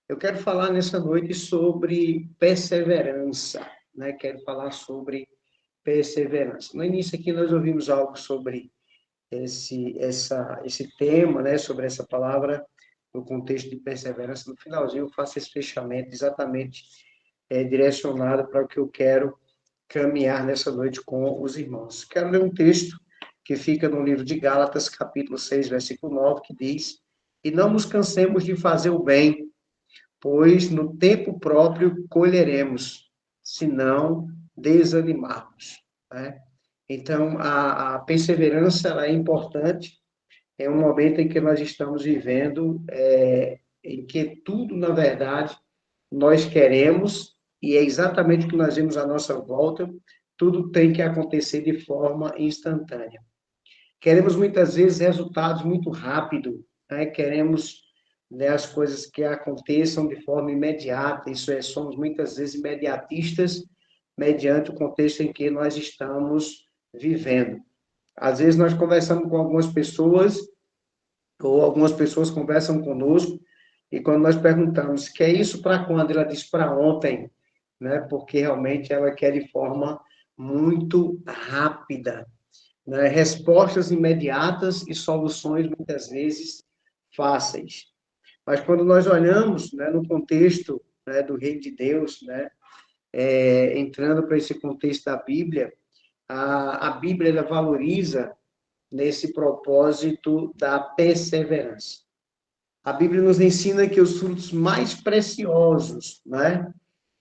Eu quero falar nessa noite sobre perseverança, né? Quero falar sobre perseverança. No início aqui nós ouvimos algo sobre esse tema, né? Sobre essa palavra no contexto de perseverança. No finalzinho eu faço esse fechamento exatamente direcionado para o que eu quero caminhar nessa noite com os irmãos. Quero ler um texto que fica no livro de Gálatas, capítulo 6, versículo 9, que diz: "E não nos cansemos de fazer o bem, pois no tempo próprio colheremos, se não desanimarmos." Né? Então, a perseverança ela é importante, é um momento em que nós estamos vivendo, em que tudo, na verdade, nós queremos, e é exatamente o que nós vemos à nossa volta, tudo tem que acontecer de forma instantânea. Queremos muitas vezes resultados muito rápido, né? Queremos, né, as coisas que aconteçam de forma imediata, isso é, somos muitas vezes imediatistas mediante o contexto em que nós estamos vivendo. Às vezes nós conversamos com algumas pessoas, ou algumas pessoas conversam conosco, e quando nós perguntamos, quer isso para quando? Ela diz para ontem, né? Porque realmente ela quer de forma muito rápida, né? Respostas imediatas e soluções, muitas vezes, fáceis. Mas quando nós olhamos, né, no contexto, né, do reino de Deus, né, entrando para esse contexto da Bíblia, a Bíblia ela valoriza nesse propósito da perseverança. A Bíblia nos ensina que os frutos mais preciosos, né,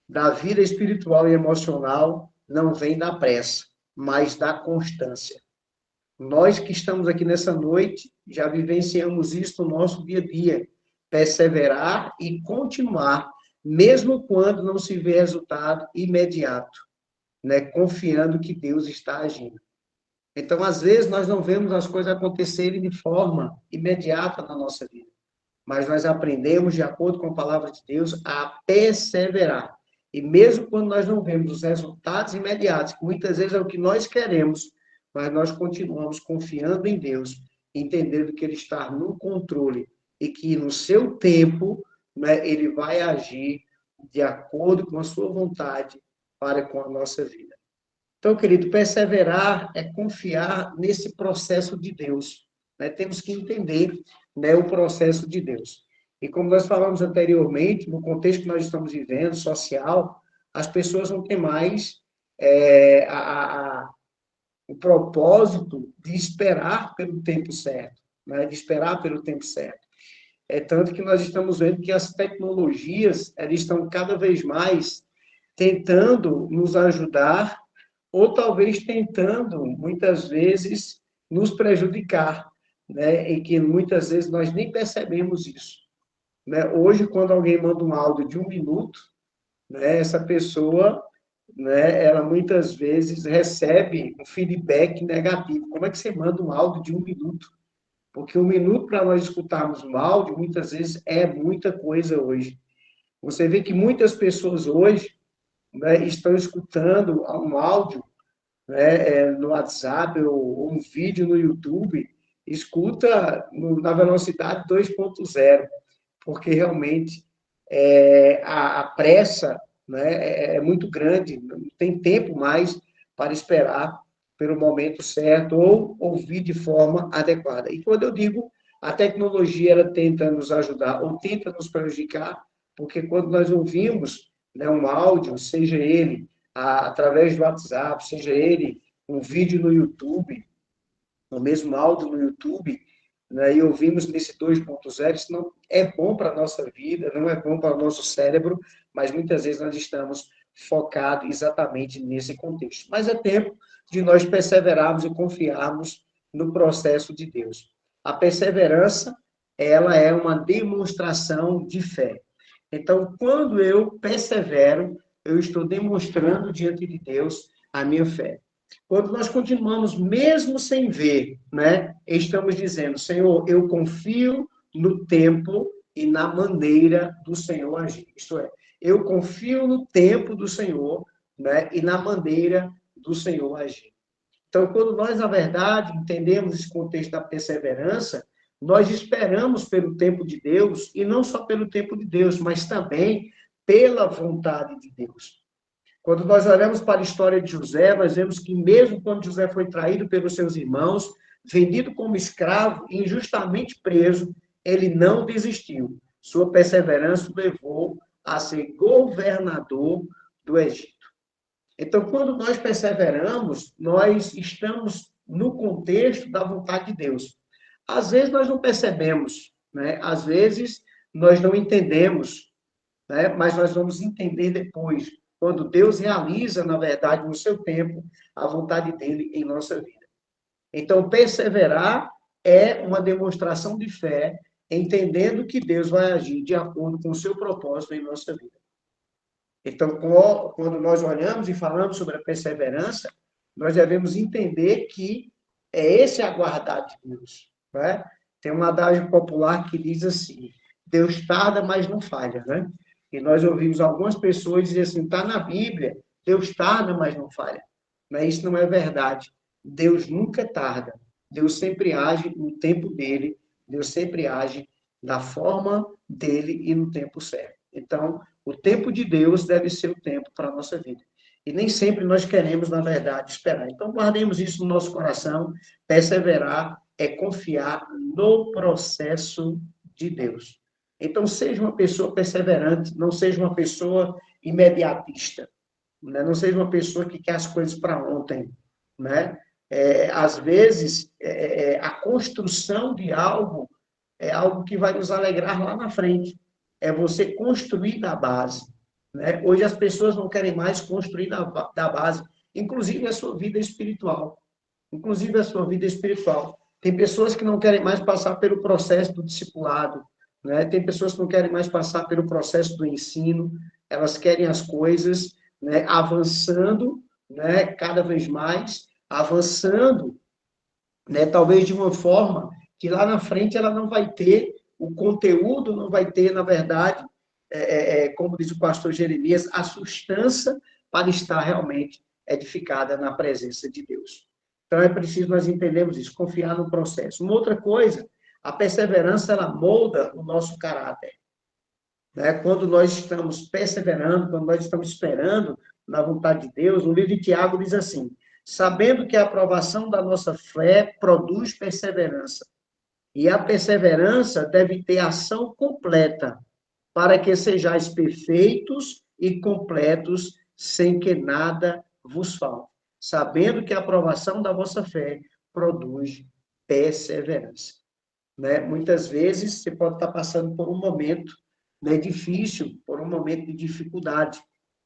da vida espiritual e emocional não vêm da pressa, mas da constância. Nós que estamos aqui nessa noite, já vivenciamos isso no nosso dia a dia. Perseverar e continuar, mesmo quando não se vê resultado imediato, né? Confiando que Deus está agindo. Então, às vezes, nós não vemos as coisas acontecerem de forma imediata na nossa vida, mas nós aprendemos, de acordo com a palavra de Deus, a perseverar. E mesmo quando nós não vemos os resultados imediatos, que muitas vezes é o que nós queremos, mas nós continuamos confiando em Deus, entendendo que Ele está no controle e que no seu tempo, né, Ele vai agir de acordo com a sua vontade para com a nossa vida. Então, querido, perseverar é confiar nesse processo de Deus. Né? Temos que entender, né, o processo de Deus. E como nós falamos anteriormente, no contexto que nós estamos vivendo, social, as pessoas não têm mais o propósito de esperar pelo tempo certo, né? De esperar pelo tempo certo. É tanto que nós estamos vendo que as tecnologias elas estão cada vez mais tentando nos ajudar ou talvez tentando, muitas vezes, nos prejudicar, né? E que muitas vezes nós nem percebemos isso. Né? Hoje, quando alguém manda um áudio de 1 minuto, né, essa pessoa, né, ela muitas vezes recebe um feedback negativo. Como é que você manda um áudio de 1 minuto? Porque 1 minuto para nós escutarmos um áudio, muitas vezes é muita coisa hoje. Você vê que muitas pessoas hoje, né, estão escutando um áudio, né, no WhatsApp ou um vídeo no YouTube, escuta na velocidade 2.0, porque realmente a pressa, né, é muito grande, não tem tempo mais para esperar pelo momento certo ou ouvir de forma adequada. E quando eu digo a tecnologia ela tenta nos ajudar ou tenta nos prejudicar, porque quando nós ouvimos, né, um áudio, seja ele através do WhatsApp, seja ele um vídeo no YouTube, o mesmo áudio no YouTube, né, e ouvimos nesse 2.0, isso não é bom para a nossa vida, não é bom para o nosso cérebro, mas muitas vezes nós estamos focados exatamente nesse contexto. Mas é tempo de nós perseverarmos e confiarmos no processo de Deus. A perseverança, ela é uma demonstração de fé. Então, quando eu persevero, eu estou demonstrando diante de Deus a minha fé. Quando nós continuamos, mesmo sem ver, né, estamos dizendo, Senhor, eu confio no tempo e na maneira do Senhor agir. Isto é, eu confio no tempo do Senhor, né, e na maneira do Senhor agir. Então, quando nós, na verdade, entendemos esse contexto da perseverança, Nós esperamos pelo tempo de Deus, e não só pelo tempo de Deus, mas também pela vontade de Deus. Quando nós olhamos para a história de José, nós vemos que mesmo quando José foi traído pelos seus irmãos, vendido como escravo, injustamente preso, ele não desistiu. Sua perseverança o levou a ser governador do Egito. Então, quando nós perseveramos, nós estamos no contexto da vontade de Deus. Às vezes nós não percebemos, né? Às vezes nós não entendemos, né? Mas nós vamos entender depois, quando Deus realiza, na verdade, no seu tempo, a vontade dele em nossa vida. Então, perseverar é uma demonstração de fé, entendendo que Deus vai agir de acordo com o seu propósito em nossa vida. Então, quando nós olhamos e falamos sobre a perseverança, nós devemos entender que é esse aguardar de Deus. Né? Tem um adágio popular que diz assim: Deus tarda, mas não falha. Né? E nós ouvimos algumas pessoas dizer assim: está na Bíblia, Deus tarda, mas não falha. Mas isso não é verdade. Deus nunca tarda. Deus sempre age no tempo dele, Deus sempre age da forma dele e no tempo certo. Então, o tempo de Deus deve ser o tempo para a nossa vida. E nem sempre nós queremos, na verdade, esperar. Então, guardemos isso no nosso coração. Perseverar é confiar no processo de Deus. Então, seja uma pessoa perseverante, não seja uma pessoa imediatista, né? Não seja uma pessoa que quer as coisas para ontem, né? Às vezes, a construção de algo é algo que vai nos alegrar lá na frente. É você construir da base, né? Hoje as pessoas não querem mais construir da base, inclusive a sua vida espiritual. Inclusive a sua vida espiritual. Tem pessoas que não querem mais passar pelo processo do discipulado, né? Tem pessoas que não querem mais passar pelo processo do ensino, elas querem as coisas, né, avançando, né, cada vez mais, avançando, né, talvez de uma forma que lá na frente ela não vai ter o conteúdo, não vai ter, na verdade, como diz o pastor Jeremias, a sustância para estar realmente edificada na presença de Deus. Então, é preciso nós entendermos isso, confiar no processo. Uma outra coisa, a perseverança, ela molda o nosso caráter. Né? Quando nós estamos perseverando, quando nós estamos esperando na vontade de Deus, o livro de Tiago diz assim: sabendo que a aprovação da nossa fé produz perseverança, e a perseverança deve ter ação completa, para que sejais perfeitos e completos, sem que nada vos falte, sabendo que a aprovação da vossa fé produz perseverança. Né? Muitas vezes você pode estar passando por um momento, né, difícil, por um momento de dificuldade,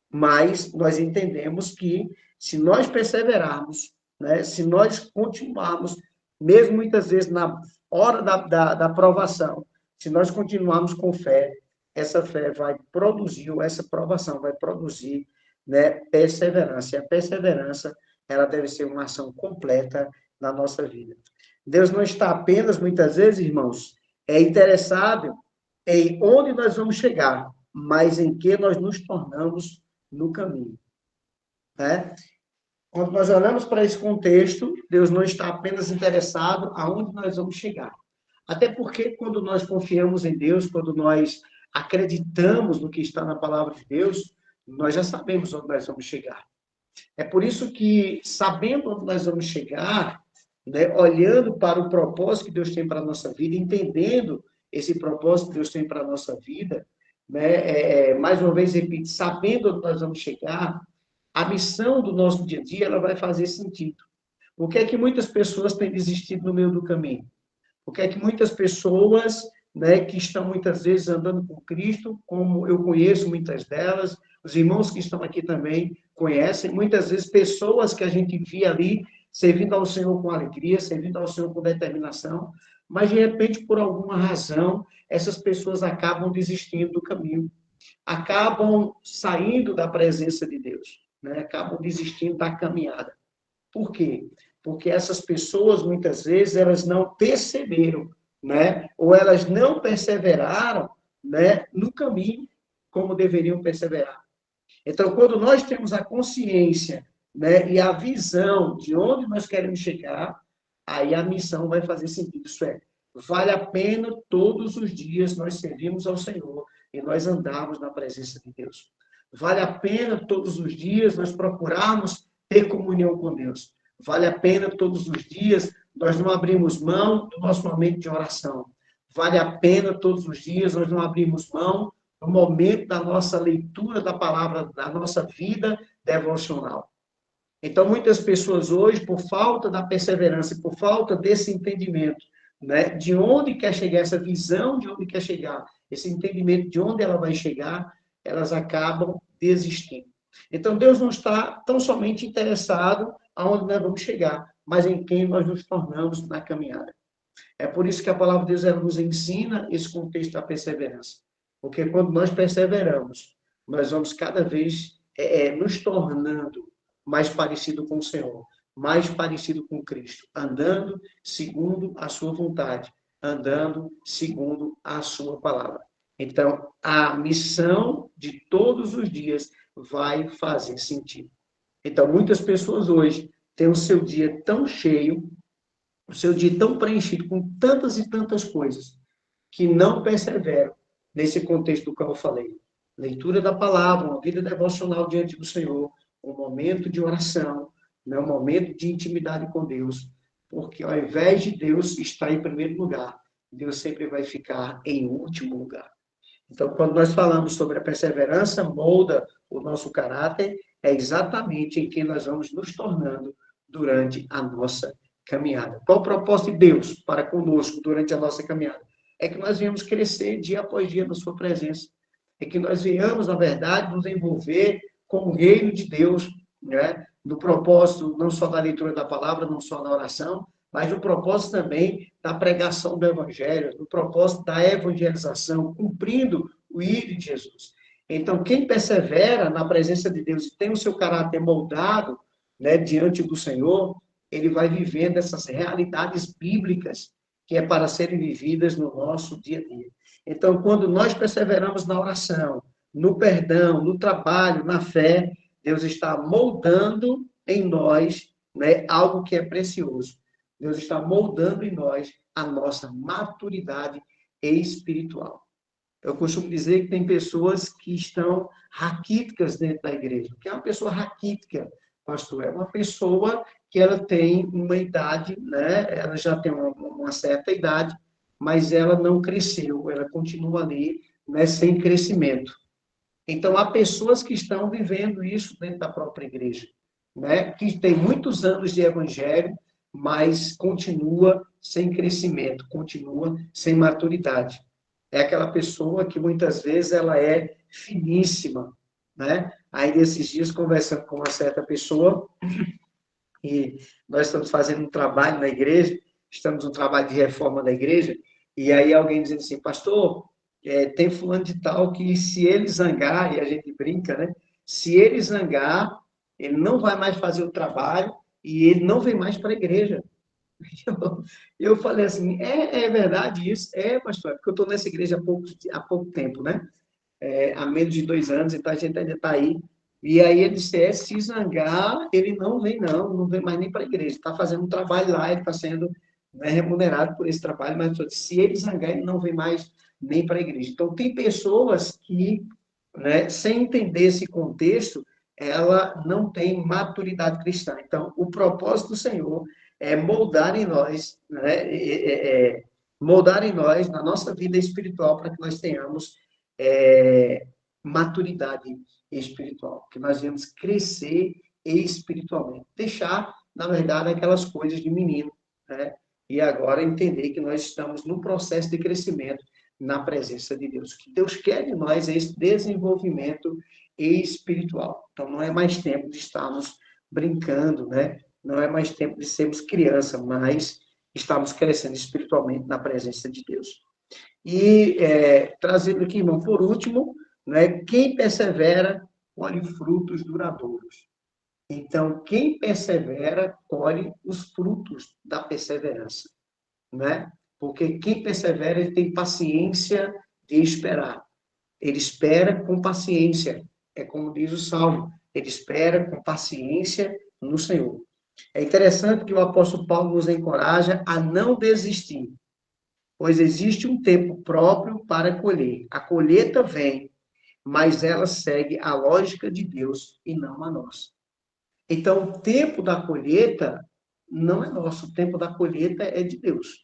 mas nós entendemos que se nós perseverarmos, né, se nós continuarmos, mesmo muitas vezes na hora da provação, se nós continuarmos com fé, essa fé vai produzir, ou essa provação vai produzir, né, perseverança. E a perseverança, ela deve ser uma ação completa na nossa vida. Deus não está apenas, muitas vezes, irmãos, interessado em onde nós vamos chegar, mas em que nós nos tornamos no caminho. Né? Quando nós olhamos para esse contexto, Deus não está apenas interessado aonde nós vamos chegar. Até porque quando nós confiamos em Deus, quando nós acreditamos no que está na palavra de Deus, nós já sabemos onde nós vamos chegar. É por isso que, sabendo onde nós vamos chegar, né, olhando para o propósito que Deus tem para a nossa vida, entendendo esse propósito que Deus tem para a nossa vida, né, mais uma vez repito, sabendo onde nós vamos chegar, a missão do nosso dia a dia ela vai fazer sentido. Por que é que muitas pessoas têm desistido no meio do caminho? Por que é que muitas pessoas, né, que estão muitas vezes andando com Cristo, como eu conheço muitas delas, os irmãos que estão aqui também conhecem, muitas vezes pessoas que a gente via ali servindo ao Senhor com alegria, servindo ao Senhor com determinação, mas de repente, por alguma razão, essas pessoas acabam desistindo do caminho, acabam saindo da presença de Deus, né? Acabam desistindo da caminhada. Por quê? Porque essas pessoas, muitas vezes, elas não perceberam, né? Ou elas não perseveraram, né, no caminho como deveriam perseverar. Então, quando nós temos a consciência, né, e a visão de onde nós queremos chegar, aí a missão vai fazer sentido. Isso é, Vale a pena todos os dias nós servirmos ao Senhor e nós andarmos na presença de Deus. Vale a pena todos os dias nós procurarmos ter comunhão com Deus. Vale a pena todos os dias nós não abrimos mão do nosso momento de oração. Vale a pena todos os dias nós não abrimos mão do momento da nossa leitura da palavra, da nossa vida devocional. Então, muitas pessoas hoje, por falta da perseverança e por falta desse entendimento, né, de onde quer chegar, essa visão de onde quer chegar, esse entendimento de onde ela vai chegar, elas acabam desistindo. Então, Deus não está tão somente interessado aonde nós vamos chegar, mas em quem nós nos tornamos na caminhada. É por isso que a palavra de Deus ela nos ensina esse contexto da perseverança. Porque quando nós perseveramos, nós vamos cada vez nos tornando mais parecido com o Senhor, mais parecido com Cristo, andando segundo a sua vontade, andando segundo a sua palavra. Então, a missão de todos os dias vai fazer sentido. Então, muitas pessoas hoje têm o seu dia tão cheio, o seu dia tão preenchido com tantas e tantas coisas, que não perseveram nesse contexto do qual eu falei. Leitura da palavra, uma vida devocional diante do Senhor, um momento de oração, né, um momento de intimidade com Deus, porque ao invés de Deus estar em primeiro lugar, Deus sempre vai ficar em último lugar. Então, quando nós falamos sobre a perseverança, molda o nosso caráter, é exatamente em quem nós vamos nos tornando durante a nossa caminhada. Qual o propósito de Deus para conosco durante a nossa caminhada? É que nós venhamos crescer dia após dia na sua presença. É que nós venhamos, na verdade, nos envolver com o reino de Deus, né? No propósito não só da leitura da palavra, não só da oração, mas no propósito também da pregação do evangelho, no propósito da evangelização, cumprindo o ídolo de Jesus. Então, quem persevera na presença de Deus e tem o seu caráter moldado, né, diante do Senhor, ele vai vivendo essas realidades bíblicas que é para serem vividas no nosso dia a dia. Então, quando nós perseveramos na oração, no perdão, no trabalho, na fé, Deus está moldando em nós, né, algo que é precioso. Deus está moldando em nós a nossa maturidade espiritual. Eu costumo dizer que tem pessoas que estão raquíticas dentro da igreja. O que é uma pessoa raquítica, pastor? É uma pessoa que ela tem uma idade, né? Ela já tem uma certa idade, mas ela não cresceu, ela continua ali, né, sem crescimento. Então, há pessoas que estão vivendo isso dentro da própria igreja, né? Que tem muitos anos de evangelho, mas continua sem crescimento, continua sem maturidade. É aquela pessoa que muitas vezes ela é finíssima, né? Aí, nesses dias, conversando com uma certa pessoa, e nós estamos fazendo um trabalho na igreja, estamos no trabalho de reforma da igreja, e aí alguém dizendo assim, pastor, tem fulano de tal que se ele zangar, e a gente brinca, né? Se ele zangar, ele não vai mais fazer o trabalho e ele não vem mais para a igreja. Eu falei assim, é verdade isso? É, pastor, porque eu estou nessa igreja há pouco tempo, né? Há menos de 2 anos, então a gente ainda está aí. E aí ele disse, se zangar, ele não vem não vem mais nem para a igreja. Está fazendo um trabalho lá, ele está sendo, né, remunerado por esse trabalho, mas se ele zangar, ele não vem mais nem para a igreja. Então, tem pessoas que, né, sem entender esse contexto, ela não tem maturidade cristã. Então, o propósito do Senhor é moldar em nós, né, moldar em nós, na nossa vida espiritual, para que nós tenhamos maturidade espiritual, que nós vamos crescer espiritualmente, deixar, na verdade, aquelas coisas de menino, né? E agora entender que nós estamos num processo de crescimento na presença de Deus. O que Deus quer de nós é esse desenvolvimento espiritual. Então, não é mais tempo de estarmos brincando, né? Não é mais tempo de sermos criança, mas estamos crescendo espiritualmente na presença de Deus. E trazendo aqui, irmão, por último, né, quem persevera colhe frutos duradouros. Então, quem persevera colhe os frutos da perseverança, né? Porque quem persevera, ele tem paciência de esperar. Ele espera com paciência. É como diz o Salmo, ele espera com paciência no Senhor. É interessante que o apóstolo Paulo nos encoraja a não desistir. pois existe um tempo próprio para colher. A colheita vem, mas ela segue a lógica de Deus e não a nossa. Então, o tempo da colheita não é nosso, o tempo da colheita é de Deus.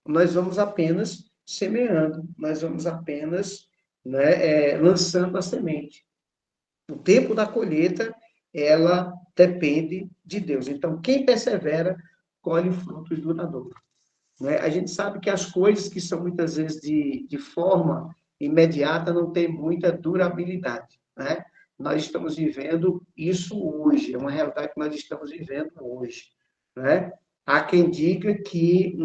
Nós vamos apenas semeando, nós vamos apenas, né, lançando a semente. O tempo da colheita, ela depende de Deus. Então, quem persevera, colhe frutos duradouros. Né? A gente sabe que as coisas que são muitas vezes de forma imediata não têm muita durabilidade. Né? Nós estamos vivendo isso hoje, é uma realidade que nós estamos vivendo hoje. Né? Há quem diga que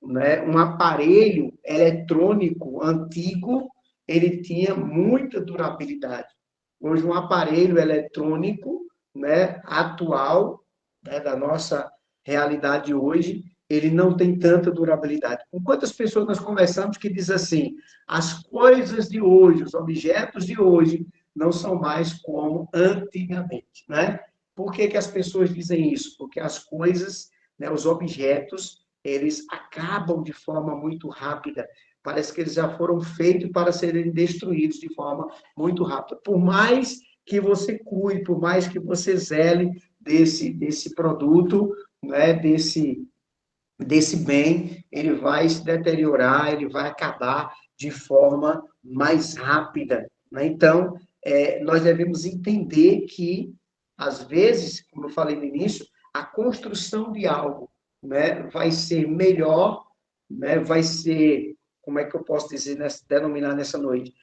né, um aparelho eletrônico antigo ele tinha muita durabilidade. Hoje, um aparelho eletrônico, né, atual, né, da nossa realidade hoje, ele não tem tanta durabilidade. Com quantas pessoas nós conversamos que diz assim, as coisas de hoje, os objetos de hoje, não são mais como antigamente, né? Por que que as pessoas dizem isso? Porque as coisas, né, os objetos, eles acabam de forma muito rápida. Parece que eles já foram feitos para serem destruídos de forma muito rápida. Por mais que você cuide, por mais que você zele desse produto, né, desse bem, ele vai se deteriorar, ele vai acabar de forma mais rápida. Né? Então, nós devemos entender que, às vezes, como eu falei no início, a construção de algo, né, vai ser melhor, né, vai ser, como é que eu posso dizer, denominar nessa noite?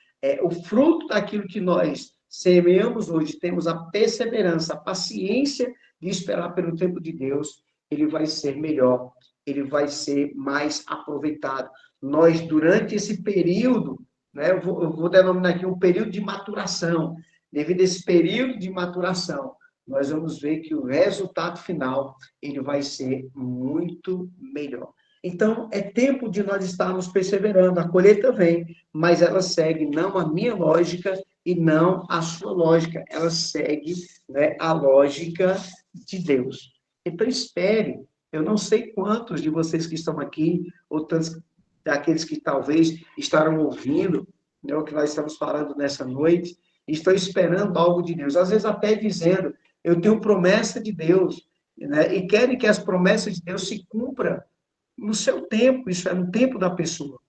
O fruto daquilo que nós semeamos hoje, temos a perseverança, a paciência de esperar pelo tempo de Deus, ele vai ser melhor, ele vai ser mais aproveitado. Nós, durante esse período, né, eu vou denominar aqui um período de maturação, devido a esse período de maturação, nós vamos ver que o resultado final, ele vai ser muito melhor. Então, é tempo de nós estarmos perseverando. A colheita vem, mas ela segue não a minha lógica e não a sua lógica. Ela segue, né, a lógica de Deus. Então, espere. Eu não sei quantos de vocês que estão aqui, ou tantos daqueles que talvez estarão ouvindo, né, o que nós estamos falando nessa noite, estão esperando algo de Deus. Às vezes até dizendo, eu tenho promessa de Deus, né, e querem que as promessas de Deus se cumpram no seu tempo, isso é no tempo da pessoa.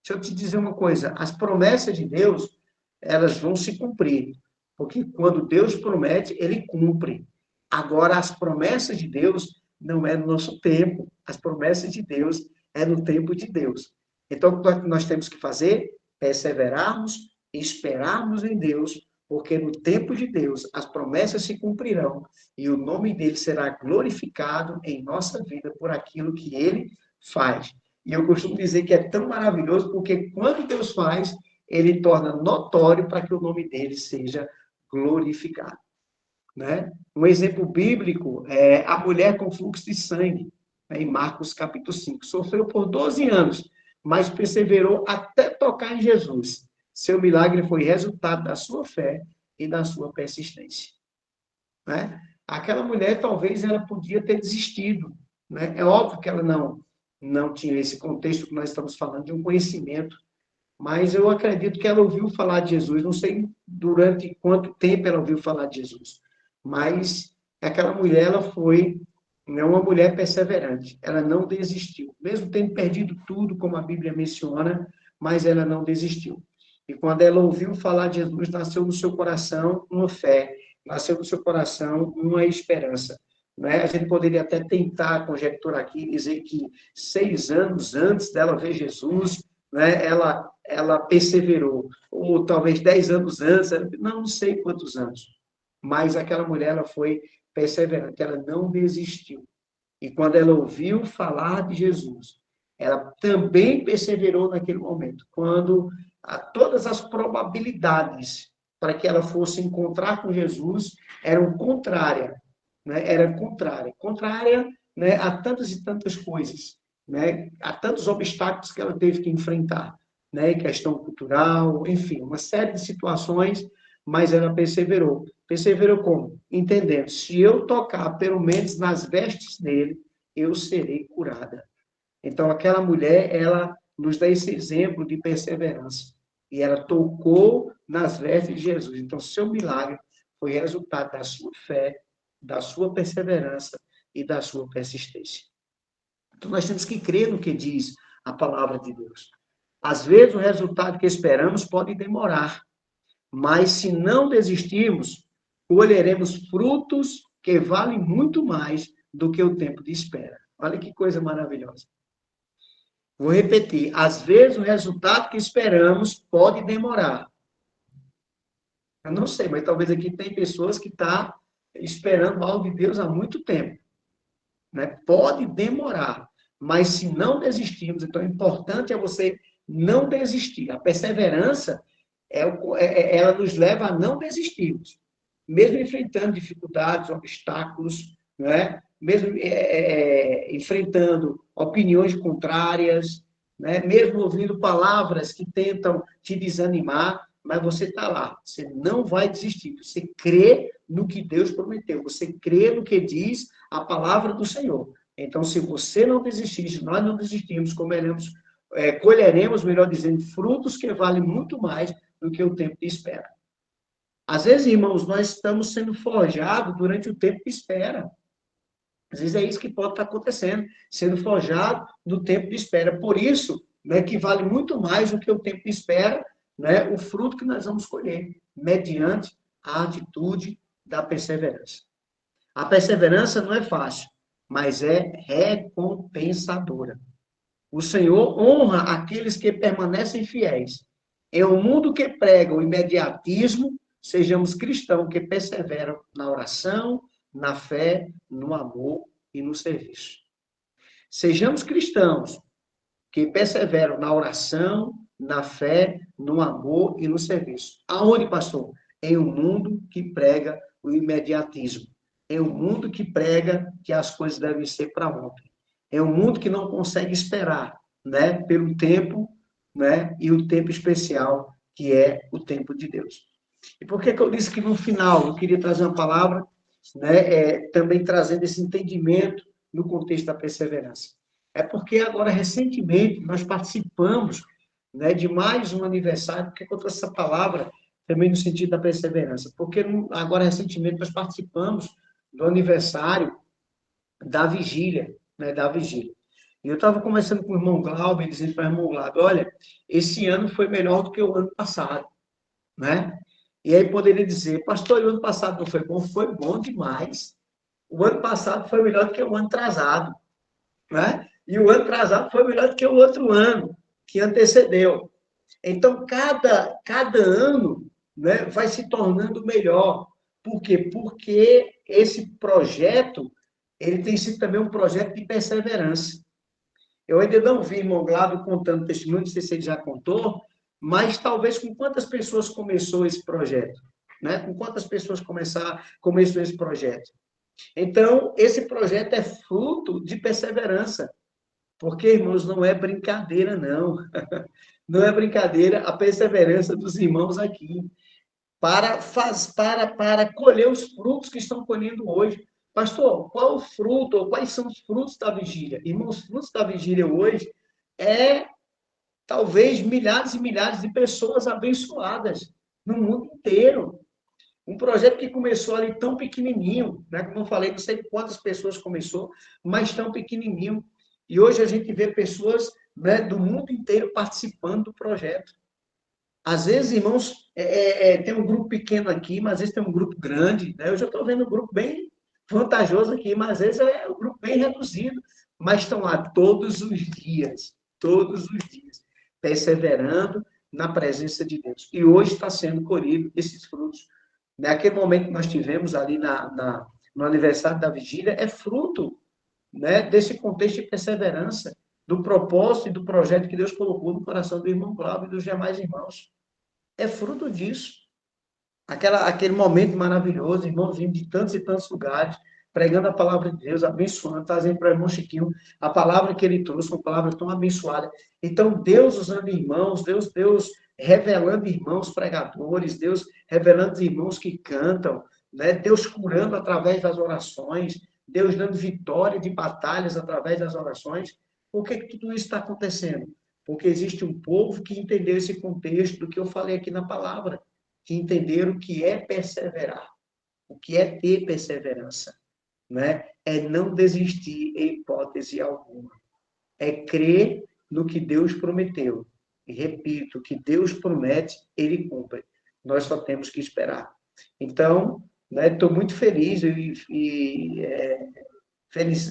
Deixa eu te dizer uma coisa, as promessas de Deus, elas vão se cumprir, porque quando Deus promete, ele cumpre. Agora, as promessas de Deus não é no nosso tempo, as promessas de Deus é no tempo de Deus. Então, o que nós temos que fazer? Perseverarmos, esperarmos em Deus, porque no tempo de Deus as promessas se cumprirão e o nome dele será glorificado em nossa vida por aquilo que ele faz. E eu costumo dizer que é tão maravilhoso porque quando Deus faz, ele torna notório para que o nome dele seja glorificado. Né? Um exemplo bíblico é a mulher com fluxo de sangue, né, em Marcos capítulo 5. Sofreu por 12 anos, mas perseverou até tocar em Jesus. Seu milagre foi resultado da sua fé e da sua persistência. Né? Aquela mulher, talvez, ela podia ter desistido. Né? É óbvio que ela não tinha esse contexto que nós estamos falando, de um conhecimento, mas eu acredito que ela ouviu falar de Jesus. Não sei durante quanto tempo ela ouviu falar de Jesus, mas aquela mulher, ela foi, né, uma mulher perseverante. Ela não desistiu, mesmo tendo perdido tudo, como a Bíblia menciona, mas ela não desistiu. E quando ela ouviu falar de Jesus, nasceu no seu coração uma fé, nasceu no seu coração uma esperança. Né? A gente poderia até tentar conjecturar aqui, dizer que 6 anos antes dela ver Jesus, né, ela perseverou, ou talvez 10 anos antes, não sei quantos anos, mas aquela mulher, ela foi perseverante, ela não desistiu. E quando ela ouviu falar de Jesus, ela também perseverou naquele momento. Quando todas as probabilidades para que ela fosse encontrar com Jesus eram contrárias, né? Era contrária, né, a tantas e tantas coisas, né? A tantos obstáculos que ela teve que enfrentar, né? Questão cultural, enfim, uma série de situações, mas ela perseverou. Perseverou como? Entendendo, se eu tocar pelo menos nas vestes dele, eu serei curada. Então, aquela mulher, ela nos dá esse exemplo de perseverança. E ela tocou nas vestes de Jesus. Então, seu milagre foi resultado da sua fé, da sua perseverança e da sua persistência. Então, nós temos que crer no que diz a palavra de Deus. Às vezes, o resultado que esperamos pode demorar, mas se não desistirmos, colheremos frutos que valem muito mais do que o tempo de espera. Olha que coisa maravilhosa. Vou repetir. Às vezes, o resultado que esperamos pode demorar. Eu não sei, mas talvez aqui tem pessoas que estão esperando algo de Deus há muito tempo. Né? Pode demorar, mas se não desistirmos, então o importante é você não desistir. A perseverança, ela nos leva a não desistirmos. Mesmo enfrentando dificuldades, obstáculos, né? Mesmo enfrentando opiniões contrárias, né? Mesmo ouvindo palavras que tentam te desanimar, mas você está lá, você não vai desistir, você crê no que Deus prometeu, você crê no que diz a palavra do Senhor. Então, se você não desistir, se nós não desistirmos, colheremos, melhor dizendo, frutos que valem muito mais do que o tempo de espera. Às vezes, irmãos, nós estamos sendo forjados durante o tempo de espera. Às vezes é isso que pode estar acontecendo, sendo forjado no tempo de espera. Por isso, né, que vale muito mais do que o tempo de espera, né, o fruto que nós vamos colher, mediante a atitude da perseverança. A perseverança não é fácil, mas é recompensadora. O Senhor honra aqueles que permanecem fiéis. Em um mundo que prega o imediatismo, sejamos cristãos que perseveram na oração, na fé, no amor e no serviço. Sejamos cristãos que perseveram na oração, na fé, no amor e no serviço. Aonde, pastor? Em um mundo que prega o imediatismo. Em um mundo que prega que as coisas devem ser para ontem. É um mundo que não consegue esperar, né, pelo tempo, né, e o tempo especial que é o tempo de Deus. E por que eu disse que no final eu queria trazer uma palavra, né, também trazendo esse entendimento no contexto da perseverança? É porque agora, recentemente, nós participamos, né, de mais um aniversário. Por que eu trouxe essa palavra também no sentido da perseverança? Porque agora, recentemente, nós participamos do aniversário da vigília, né, da vigília. E eu estava conversando com o irmão Glauber, dizendo para o irmão Glauber, olha, esse ano foi melhor do que o ano passado, né? E aí poderia dizer, pastor, o ano passado não foi bom? Foi bom demais. O ano passado foi melhor do que o ano atrasado, né? E o ano atrasado foi melhor do que o outro ano que antecedeu. Então, cada ano, né, vai se tornando melhor. Por quê? Porque esse projeto, ele tem sido também um projeto de perseverança. Eu ainda não vi irmão Glauber contando testemunho, não sei se ele já contou, mas talvez com quantas pessoas começou esse projeto? Né? Com quantas pessoas começou esse projeto? Então, esse projeto é fruto de perseverança. Porque, irmãos, não é brincadeira, não. Não é brincadeira a perseverança dos irmãos aqui para colher os frutos que estão colhendo hoje. Pastor, qual o fruto, ou quais são os frutos da vigília? Irmãos, os frutos da vigília hoje é, talvez, milhares e milhares de pessoas abençoadas no mundo inteiro. Um projeto que começou ali tão pequenininho, né? Como eu falei, não sei quantas pessoas começou, mas tão pequenininho. E hoje a gente vê pessoas, né, do mundo inteiro participando do projeto. Às vezes, irmãos, tem um grupo pequeno aqui, mas às vezes tem um grupo grande, né? Eu já estou vendo um grupo bem vantajoso aqui, mas às vezes é um grupo bem reduzido, mas estão lá todos os dias, perseverando na presença de Deus. E hoje está sendo colhido esses frutos. Naquele momento que nós tivemos ali no aniversário da vigília, é fruto, né, desse contexto de perseverança, do propósito e do projeto que Deus colocou no coração do irmão Cláudio e dos demais irmãos. É fruto disso. Aquele momento maravilhoso, irmãos vindo de tantos e tantos lugares, pregando a palavra de Deus, abençoando, trazendo para o irmão Chiquinho a palavra que ele trouxe, uma palavra tão abençoada. Então, Deus usando irmãos, Deus revelando irmãos pregadores, Deus revelando irmãos que cantam, né? Deus curando através das orações, Deus dando vitória de batalhas através das orações. Por que tudo isso está acontecendo? Porque existe um povo que entendeu esse contexto do que eu falei aqui na palavra, que entenderam o que é perseverar, o que é ter perseverança, né? É não desistir em hipótese alguma. É crer no que Deus prometeu. E repito, o que Deus promete, Ele cumpre. Nós só temos que esperar. Então, estou muito feliz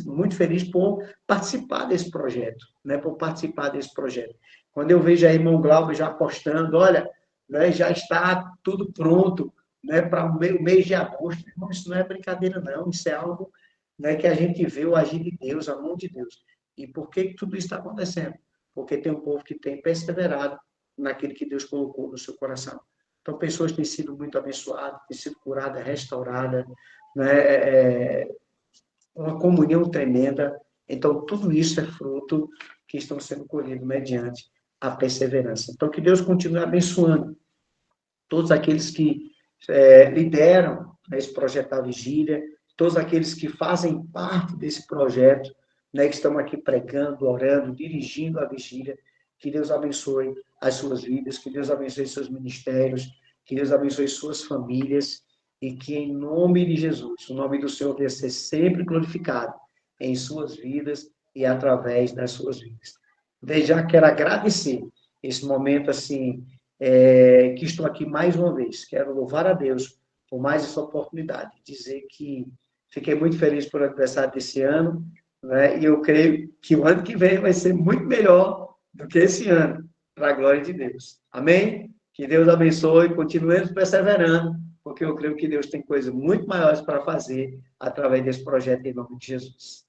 muito feliz por participar desse projeto, né? Por participar desse projeto. Quando eu vejo a irmão Glauber já postando, olha, né, já está tudo pronto, né, para o mês de agosto. Irmão, isso não é brincadeira, não. Isso é algo, né, que a gente vê o agir de Deus, a mão de Deus. E por que tudo isso está acontecendo? Porque tem um povo que tem perseverado naquilo que Deus colocou no seu coração. Então, pessoas têm sido muito abençoadas, têm sido curadas, restauradas, né? Uma comunhão tremenda. Então, tudo isso é fruto que estão sendo colhidos mediante a perseverança. Então, que Deus continue abençoando todos aqueles que lideram esse projeto da vigília, todos aqueles que fazem parte desse projeto, né, que estão aqui pregando, orando, dirigindo a vigília. Que Deus abençoe as suas vidas, que Deus abençoe seus ministérios, que Deus abençoe suas famílias e que, em nome de Jesus, o nome do Senhor venha ser sempre glorificado em suas vidas e através das suas vidas. Desde já quero agradecer esse momento assim que estou aqui mais uma vez. Quero louvar a Deus por mais essa oportunidade. Dizer que fiquei muito feliz por aniversário desse ano, né? E eu creio que o ano que vem vai ser muito melhor do que esse ano, para a glória de Deus. Amém? Que Deus abençoe, continuemos perseverando, porque eu creio que Deus tem coisas muito maiores para fazer através desse projeto em nome de Jesus.